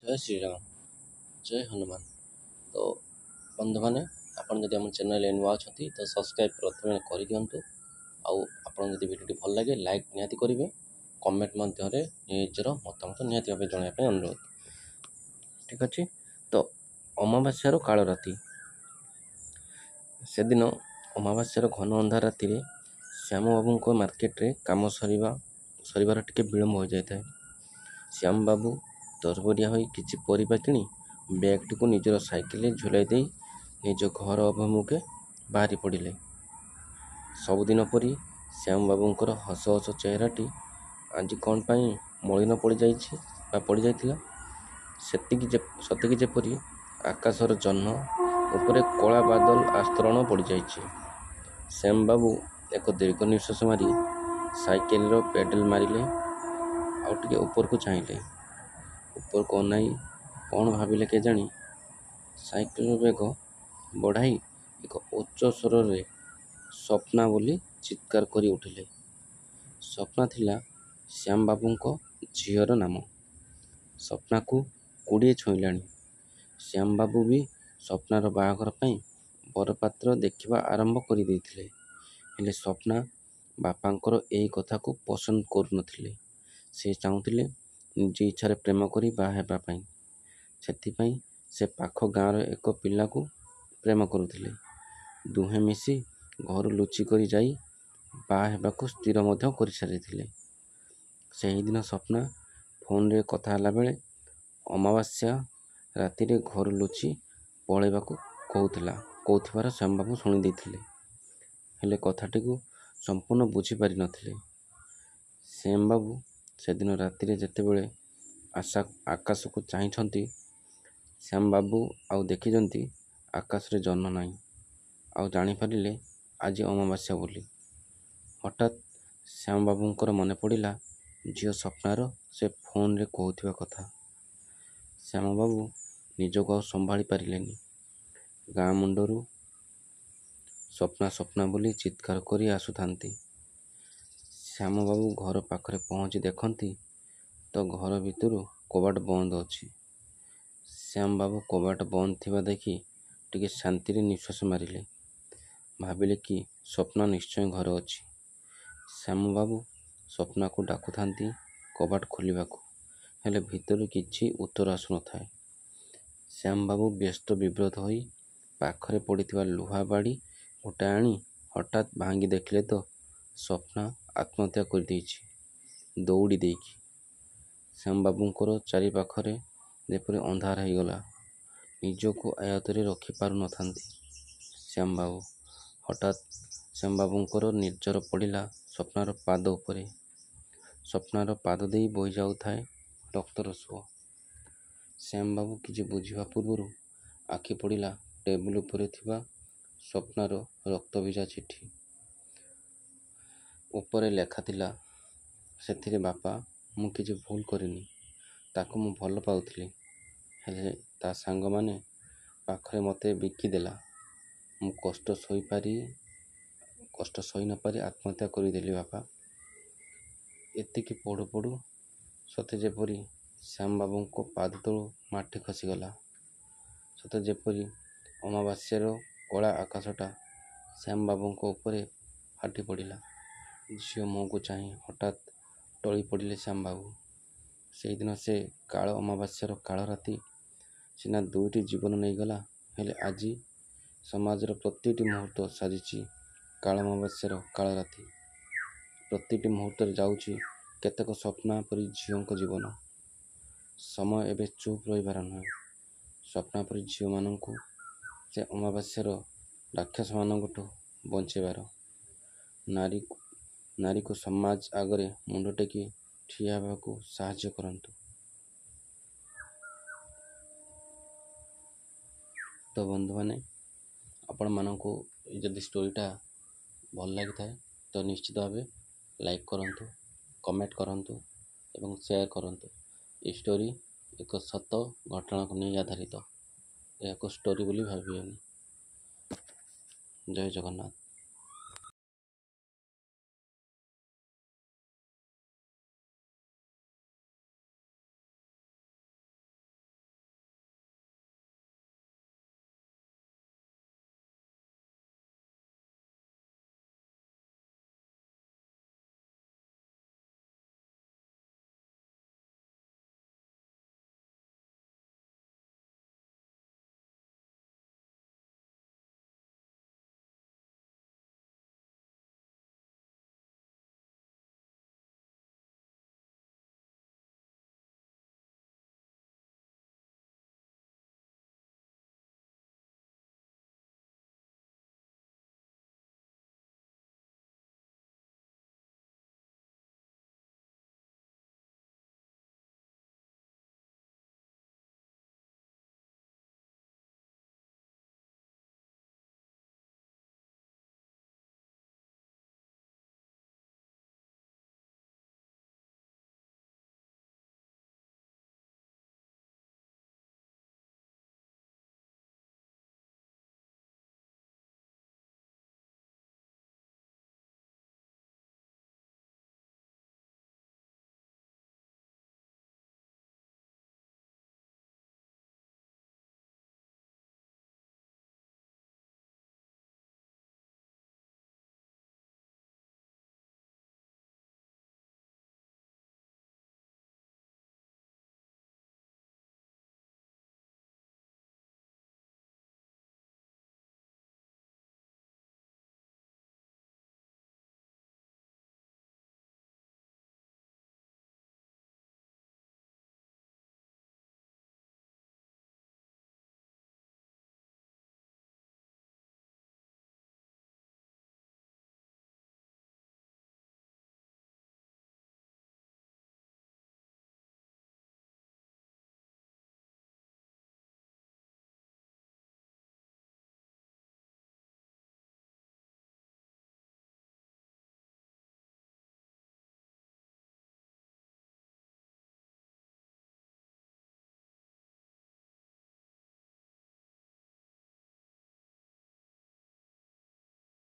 जय श्री राम। जय हनुमान। तो बंधु मैंने आपन जदि आम चैनल नुआ अच्छा तो सब्सक्राइब प्रथम कर दिंतु। आपन जदि वीडियो भल लगे लाइक निहाती करेंगे, कमेंट मध्य निजर मतामत निहाती भाव जनवाई अनुरोध। ठीक अच्छे। तो अमावास्यार काल राति से दिन अमावास्यार घन अंधार राति श्याम बाबू को मार्केट रे काम सर टिके विलम्ब हो जाए। श्याम बाबू तरबरिया होई किछि परिबा किणी बैगटी को निजर साइकेल झुलाई दे निज घर अभिमुखे बाहरी पड़िले। सबुदिन परी श्याम बाबूंकर हस हस चेहराटी आज कौन पाई मलिन पड़ जाइथिला। सतिकी जेपरी आकाशर जह्न उपरे कला बादल आस्तरण पड़ जाइछि। श्याम बाबू एक दीर्घ निश्वास मारी साइकेल पेडल मारिले आउ टिके ऊपर को चाहिले। ऊपर को अनाई कौन भाविले केजाणी साइकेल बेग बढ़ाई एक उच्च स्वर रे स्वप्ना बोली चित्कार करी उठिले। स्वप्ना थिला श्याम बाबू को झीर नाम। स्वप्ना को 20 छुईलाणी। श्याम बाबू भी स्वप्नार बाहाघर पाई बरपात्र देखिबा आरंभ कर देइथिले। हेले स्वप्ना बापांकर एई कथा को पसंद करू नथिले। से चाहूथिले निज इच्छारे प्रेम करी बाहा हेबा पाई। सेथिपाई से पाख गाँवर एक पिला को प्रेम करुथिले। दुहे मिसी घर लुचि करी जाई बाहा हेबाकु स्थिर मध्य करि सारिथिले। सेही दिन स्वप्ना फोन रे कथा हला बेले अमावास्या राति रे घर लुचि पळेबाकु कहूथिबार श्याम बाबू शुणी देथिले। हेले कथाटी को संपूर्ण बुझी पारि नथिले। श्याम बाबू से दिन राति रे जेतेबेले आकाश को चाहिछंती श्याम बाबू आउ देखिजंती आकाश रे जह्न नाही। आउ जानी पारिले आज अमावास्या बोली। हठात श्याम बाबूंकर मने पड़िला झियो स्वप्नार से फोन रे कहूथिबा कथा। श्याम बाबू निजको आउ संभाली पारिलेनी। गाँ मुंडरू स्वप्ना स्वप्ना बोली चित्कार करी आसुथांती। श्याम बाबू घर पाखरे पहुंची देखंती तो घर भितरू कबाट बंद अछि। श्याम बाबू कबाट बंद थिबा देखी टिके शांति रे निश्वास मारिले। भाविले कि स्वप्ना निश्चय घर अछि। श्याम बाबू स्वप्ना को डाकुथांती कबाट खोलिबाकू, हेले भितरू किछि उत्तर आसु नथाए। श्याम बाबू व्यस्त विब्रत होई पाखरे पड़िथिबा लुहा बाड़ी गोटे आनी हठात भांगी देखिले तो स्वप्ना आत्महत्या कर देइछि दौड़ी देइकी। श्याम बाबूंकर चारि पाखरे जेपरि अंधार हो गला। निजको आयत्तरे रखि पारु नथांती श्याम बाबू। हठात श्याम बाबूंकर निर्जर पड़िला स्वप्नार पाद उपरे। स्वप्नार पाद देई बोही जाउथाए रक्तर सुଅ। श्याम बाबू किछि बुझिबा पूर्वरु आखि पड़िला टेबुल उपरे थिबा स्वप्नार रक्तभिजा चिठी। उपरे लेखा थिला, सेथिरे बापा मु किछि भूल करिनी, ताको मु भल पाउथिली, हेले ता सांग माने पाखरे मते बिकी देला। मु कष्ट सही न पारी आत्महत्या करिदेली बापा। एतिकी पढ़ु पढ़ु सते जेपरी श्याम बाबू को पाद तलु माटी खसीगला। सते जेपरी अमावास्यार कला आकाशटा श्याम बाबू उपरे फाटी पड़िला। झियो मुह को चाही हठात टली पड़िले श्याम बाबू। से दिन से काल अमावास्यार काल राति सिना दुईटी जीवन नहीं गला, हेले आजी समाजर प्रतिटी मुहूर्त साजिची काल अमावास्यार काल राति। प्रतिटी मुहूर्त जाउची केतेक स्वप्ना परी झियों जीवन। समय एबे चुप रहिबार नहे। स्वप्ना परी झियो माननकु से अमावास्यार राक्षस मानकटू बंचेबार। नारी को समाज आगरे मुंड टेकी ठिया हेबाकू साहाय्य करंतु। तो बंधु माने आपण मानकू जदि स्टोरीटा भल लगी थाए तो निश्चित भावे लाइक करंतु, कमेंट करंतु एवं शेयर करंतु। ये स्टोरी एक सत घटना को नहीं आधारित। यह एक स्टोरी बोली भावियोनी। जय जगन्नाथ।